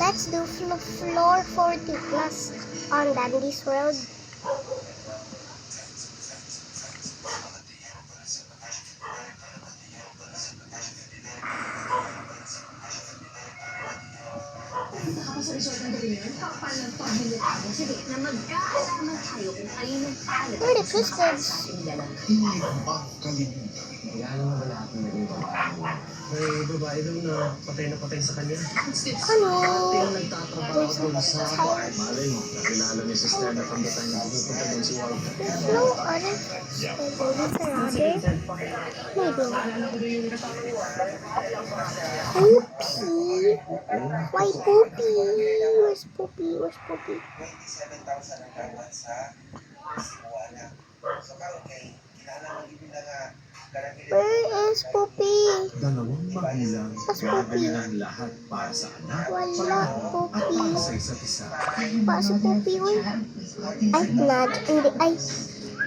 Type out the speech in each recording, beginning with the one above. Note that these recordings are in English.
Let's do floor 40 plus on Dandy's World. Tapos resort ng gabi yun, kapal ng pagbilutan mo. Sige, na magkaalaman tayo kung alin ang alam. Where the twisted? Hindi ba kalimutan? Kailangan mo ba lahat ng naging babae mo? May babae daw na patay sa kanya. Ano? Dati nagtatrabaho doon sa bar. Malay mo, nakilala ni Sister na pagdating niya pupunta doon si Walter. There's no other twisted babies around here. Maybe. Poopy. Why Poopy? Where's Poopy? Where's Poopy? 27,000 ang kawan sa Cebuana. So karon kay kinahanglan man gyud nga Where is Poopy? Dalawang magulang, Mas Poopy. gagawin ang lahat para sa anak, Wala at Poopy. para sa isa't isa. Pa si Poopy, uy. Ay, not. Hindi. Ay,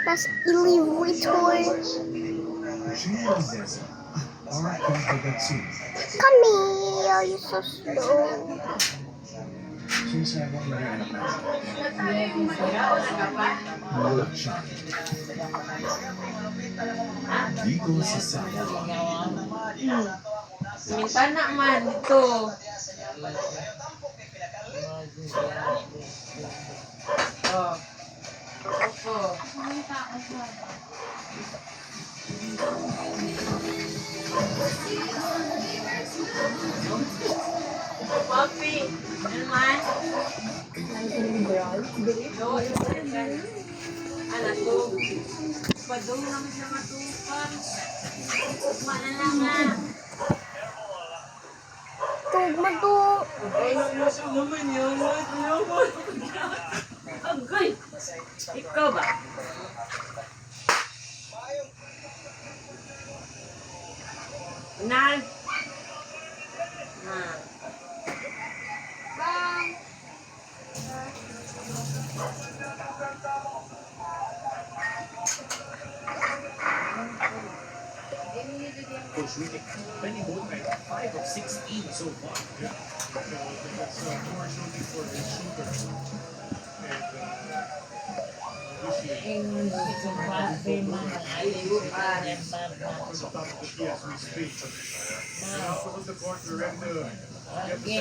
mas iliwitor. Gina Zeza at Arkin Bagatsu. Come here. You're so slow. Sinasabi ko na yung anak natin. Malak siya. Dito sa Sawa. Minta na man ito. Oh. Opo. Papi, naman. Anak ko. Padung naman siya matupan. Mana lang nga. Tugma to. Agay! Ikaw ba? Nan! Coach Rick, Benny Boatwright, 5 of 16 so far. Yeah. That's more shooting for the shooter. And on the top of the key as we speak. Put the court, we're ready to get the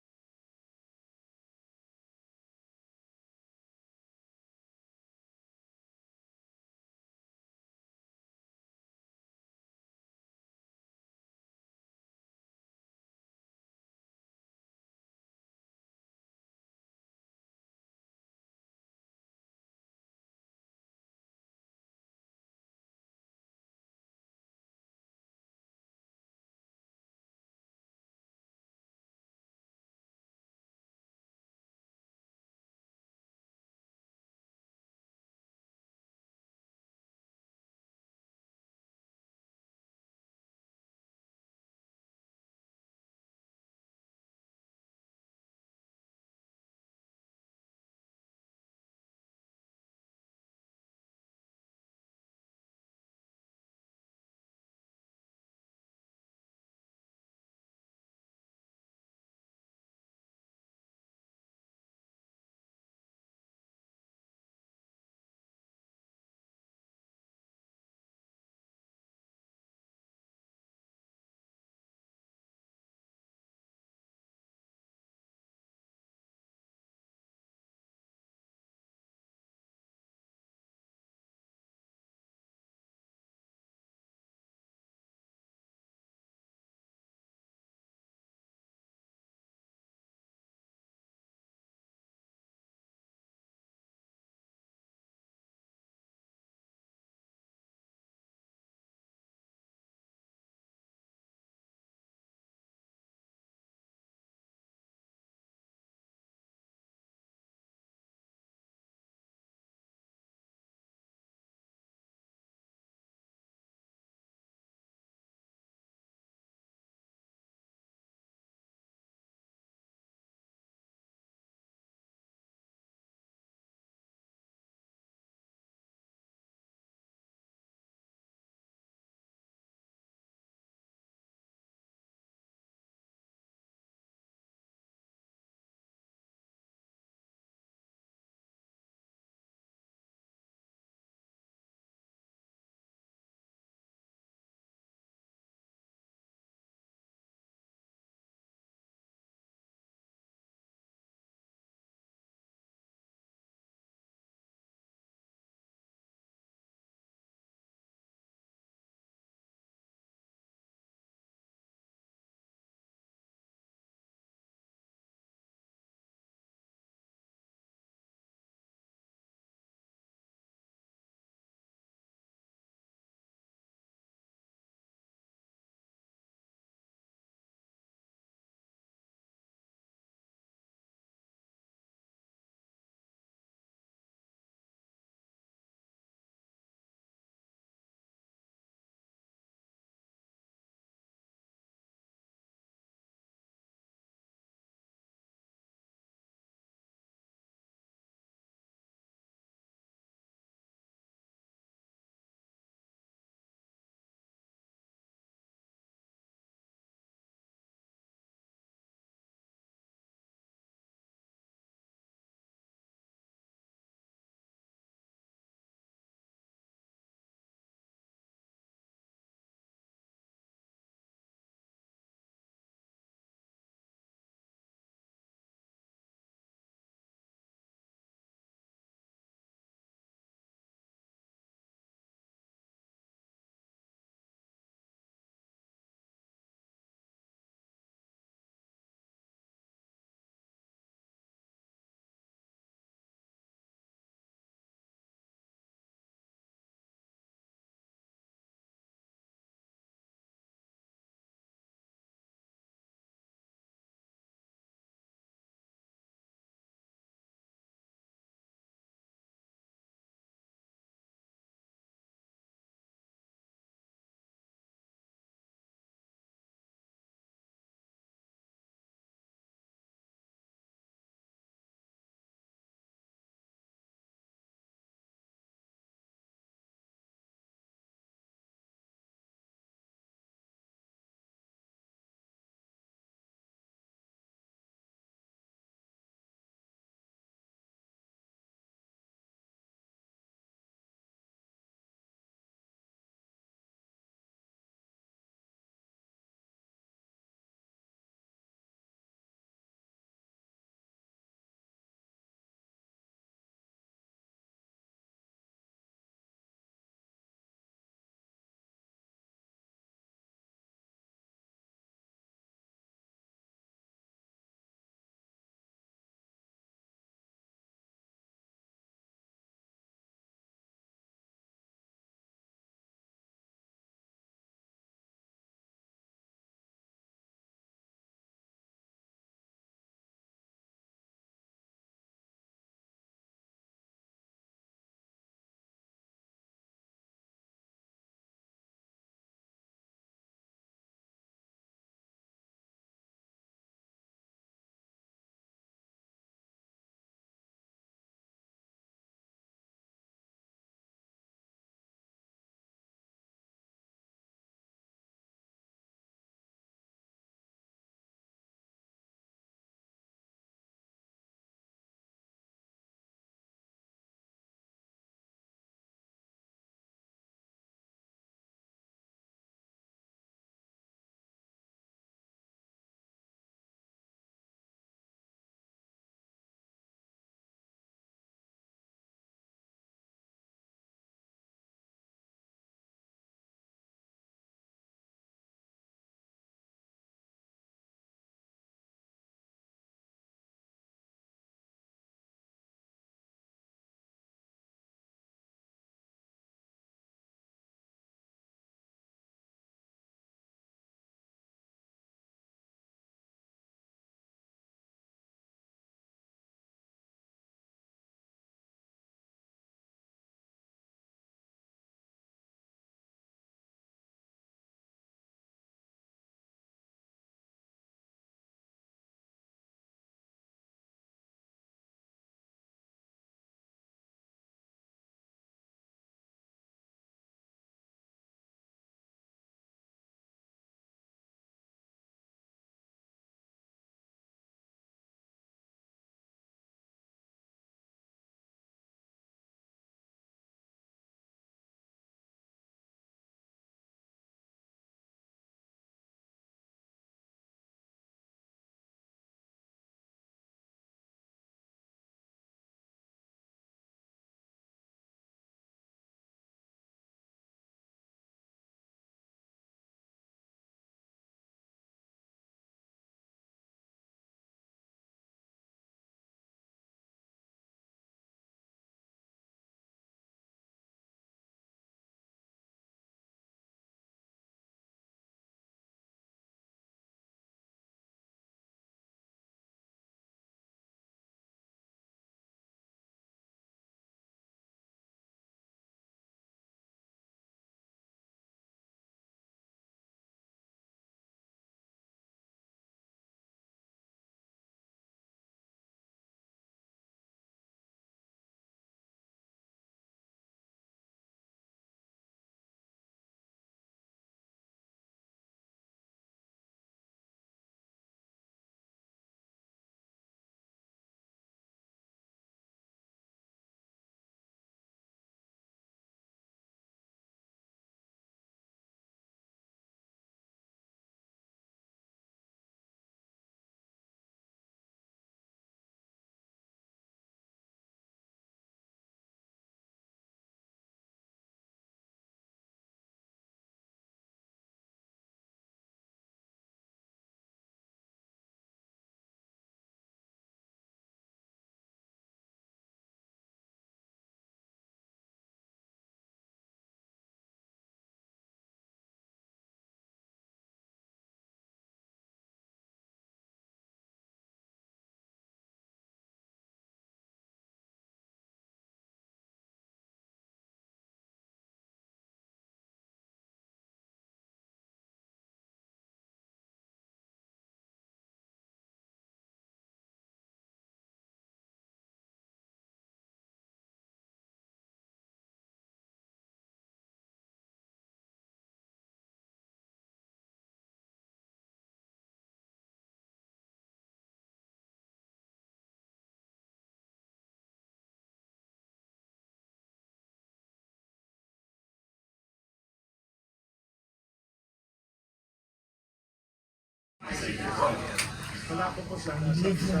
Palapos lang nasa sa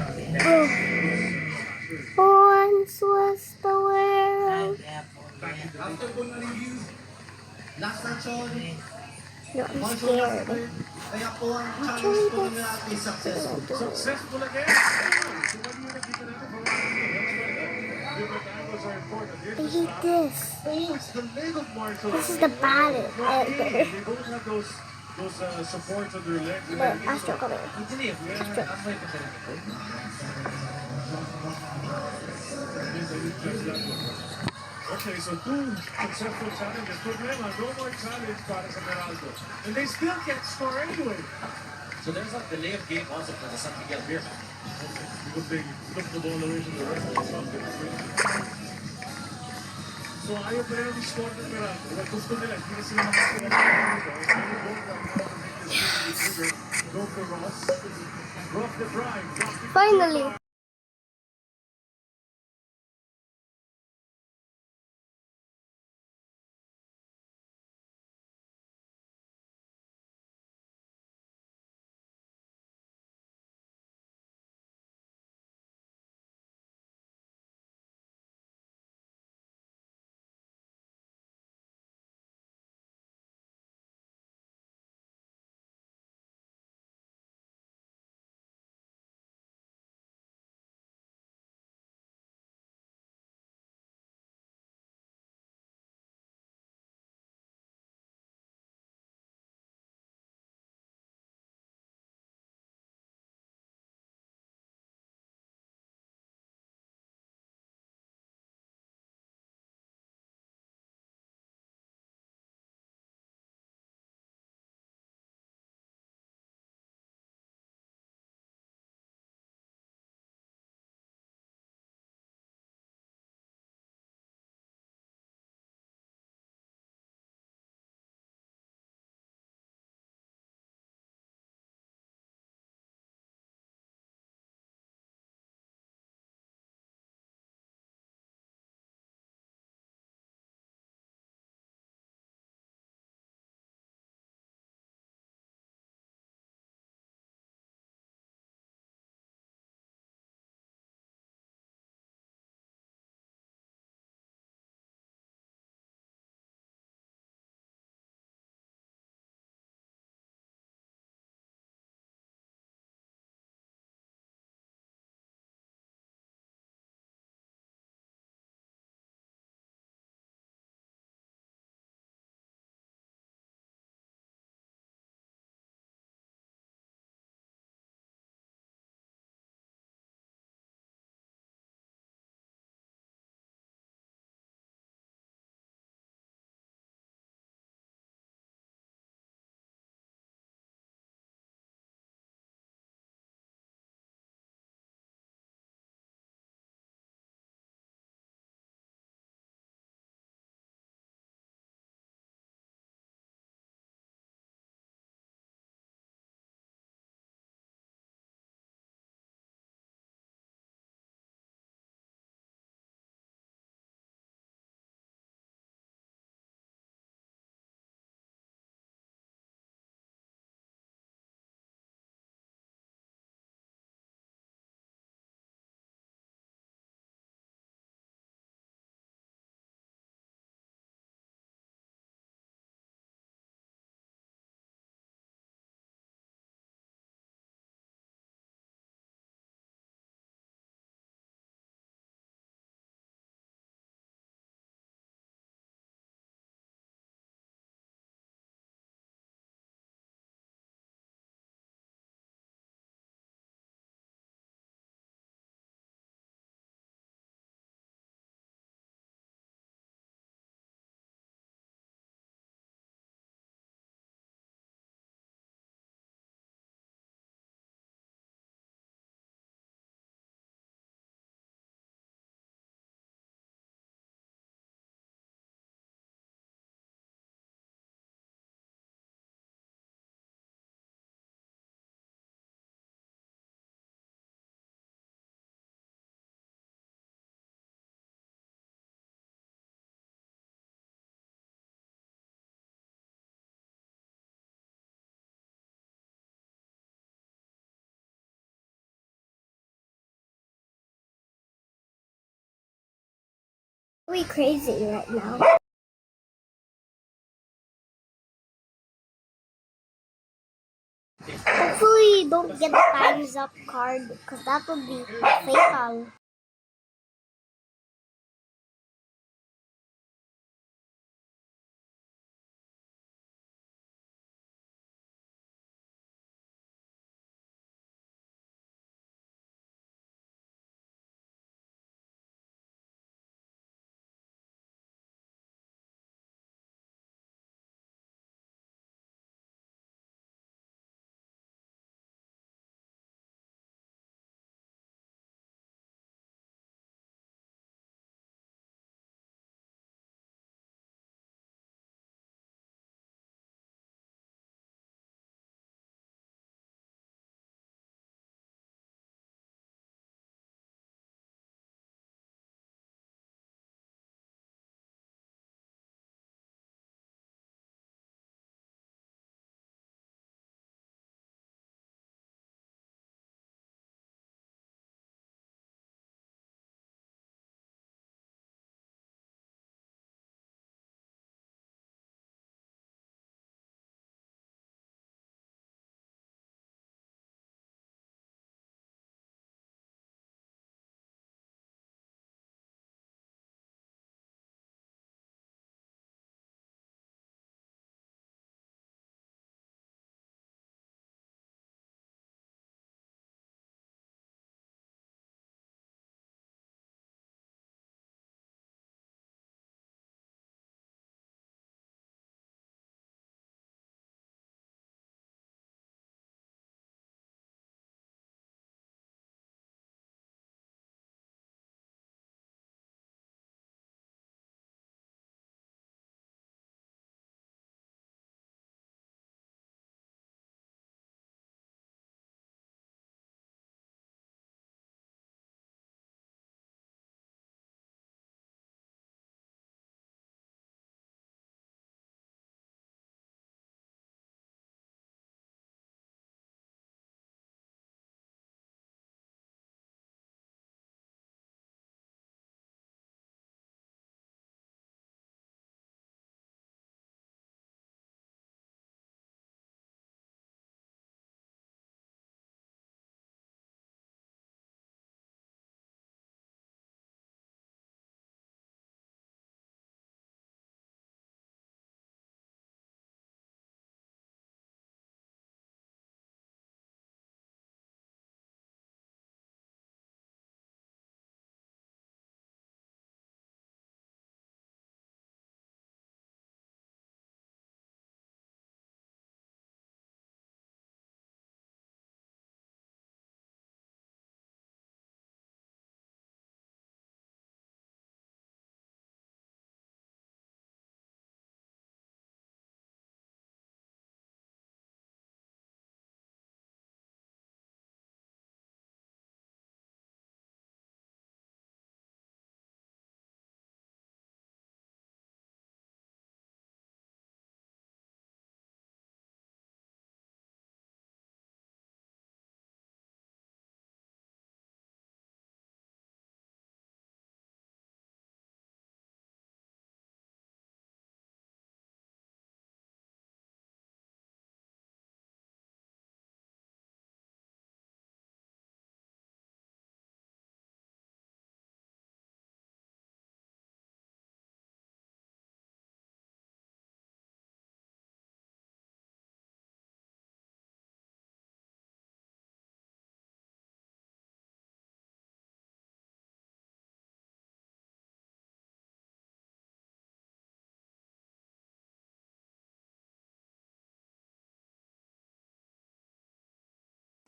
Once was the world. After ko na-review, last session, No, I'm one show scared. kaya po ang challenge po nila ay successful. successful again. So what do you nakita natin from different angles are important. Here's I the hate stop. this. Oh, it's the leg of Marshall. This is the baddest ever. They both have those supports on their legs. Look, Astro coming. Okay, so two successful challenges. Problema, no more challenge para sa Meralco. And they still can't score anyway. So there's a delay of game also for the San Miguel Beer. Because they took the ball away from the rest of the Celtics. So ayaw pa rin score ng Meralco. Well, gusto nila, hindi na sila makascore ng Meralco. Go for Ross. Ross the drive. Finally. We crazy right now. Hopefully you don't get the time's up card because that would be fatal.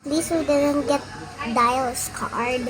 At least we didn't get Dial's card.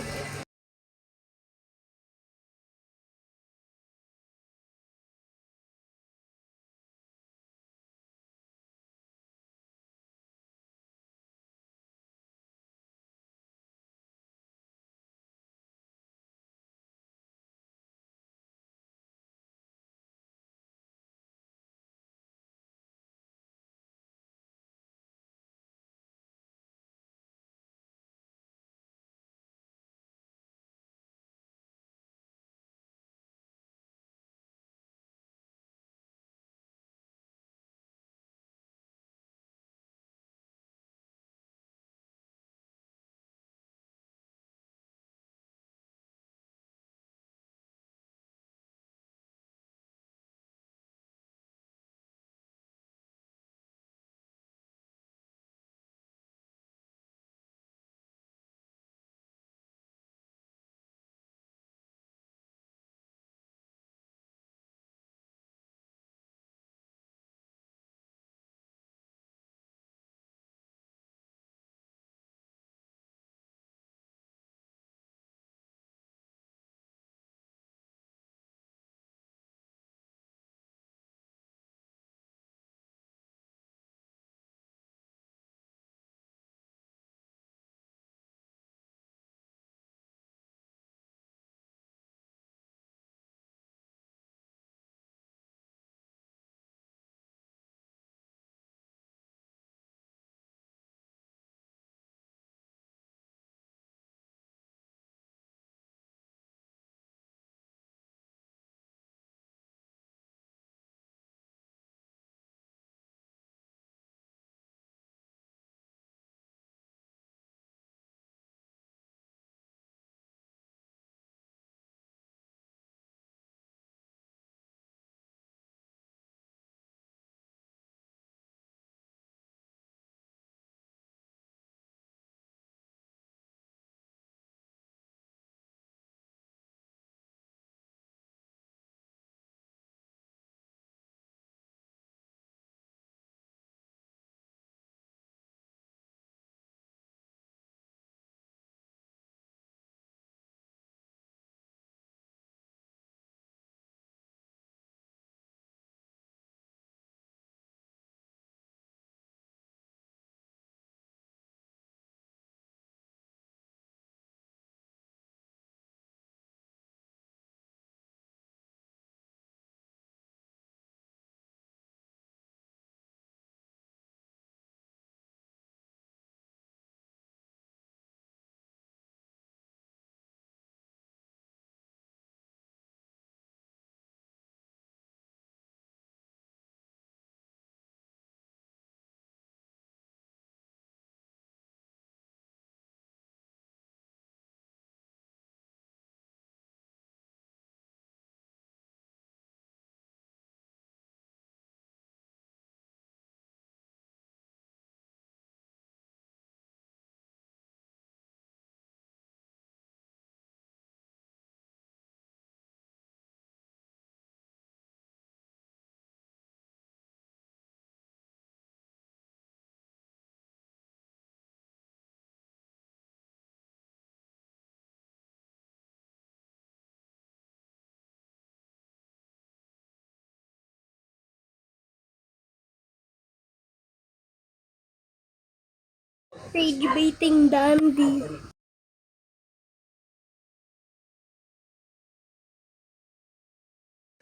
Rage baiting dandy.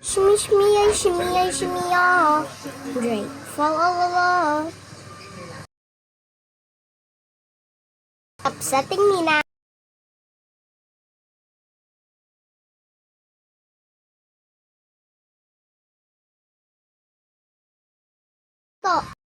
Shimmy, shimmy, shimmy, shimmy, Drake, fa la la la. Upsetting me now. Stop.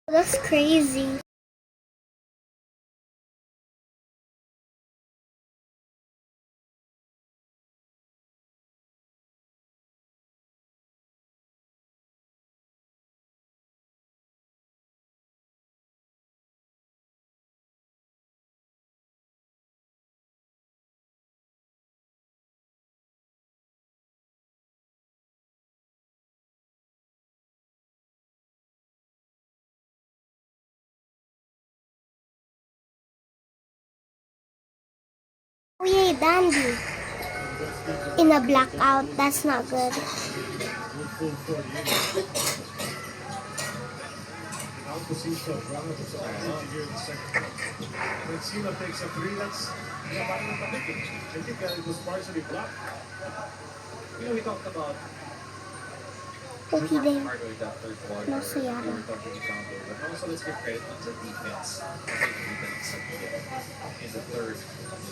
That's crazy. Oh yay, Dandy. In a blackout, that's not good. Good full 48. Alcacista runs to here in the second half. When Sila takes a three, that's parang natabik eh. I think it was partially blocked. You know, we talked about Okay then. Marco in that third quarter. No, Sierra. We were talking about it. But also, let's give credit to the defense. I think defense in the third.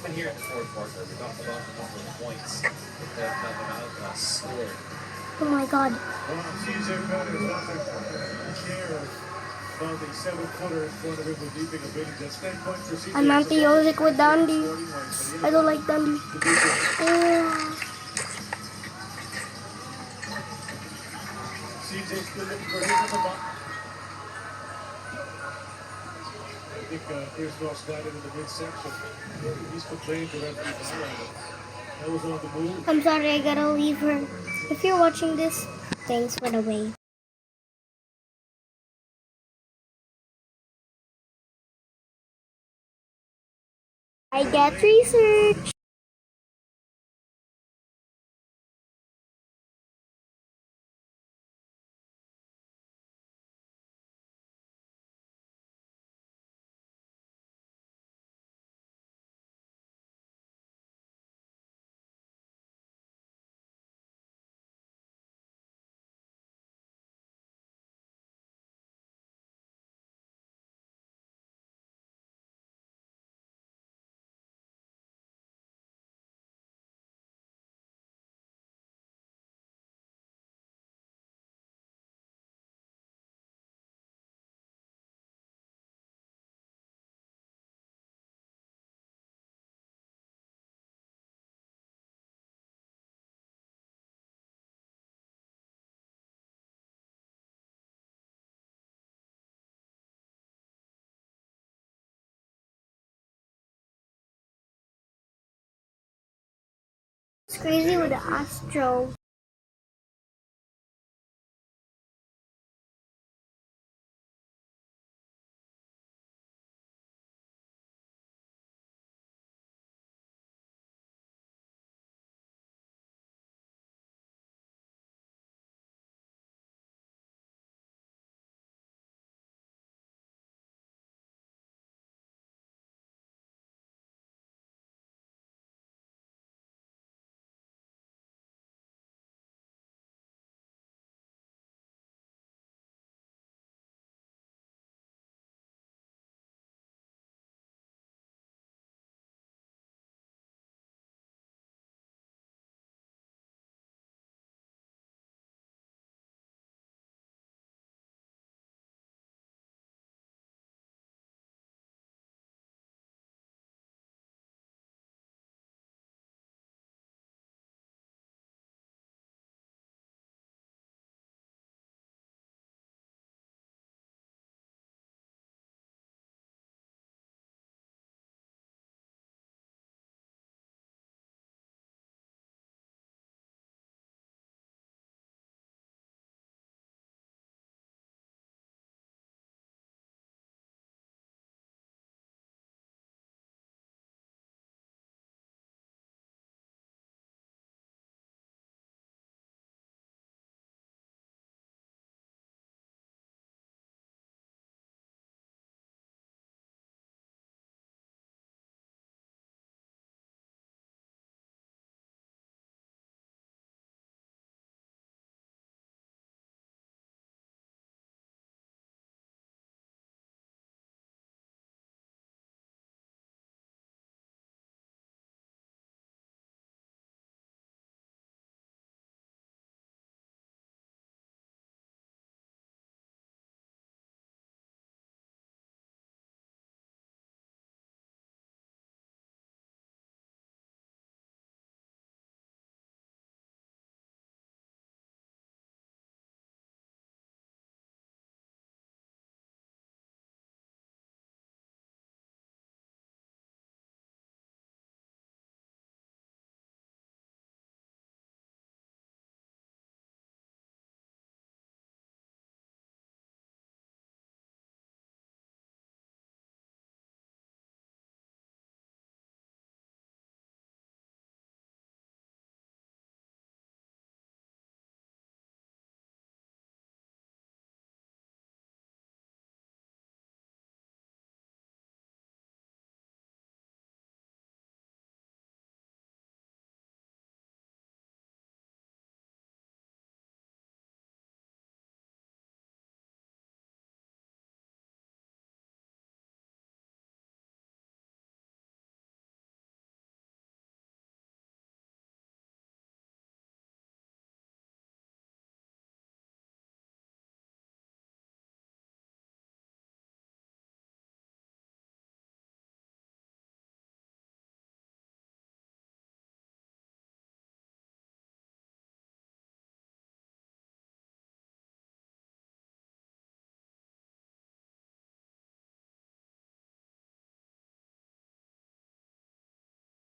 Even here in the fourth quarter, we talked about the number of points that Navanalca scored. Oh my god. CJ Pettis doesn't care about the 7-footer in front of him with leaping ability. That's 10 points for CJ. I'm anti-Yozik with Dandy. I don't like Dandy. CJ still looking for him at the back. I think Chris Ross got it in the midsection. He's complaining to referee Barra. That was on the move. I'm sorry, I gotta leave her. If you're watching this, thanks for the wave. I get research. It's crazy with the Astro.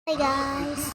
Hi guys.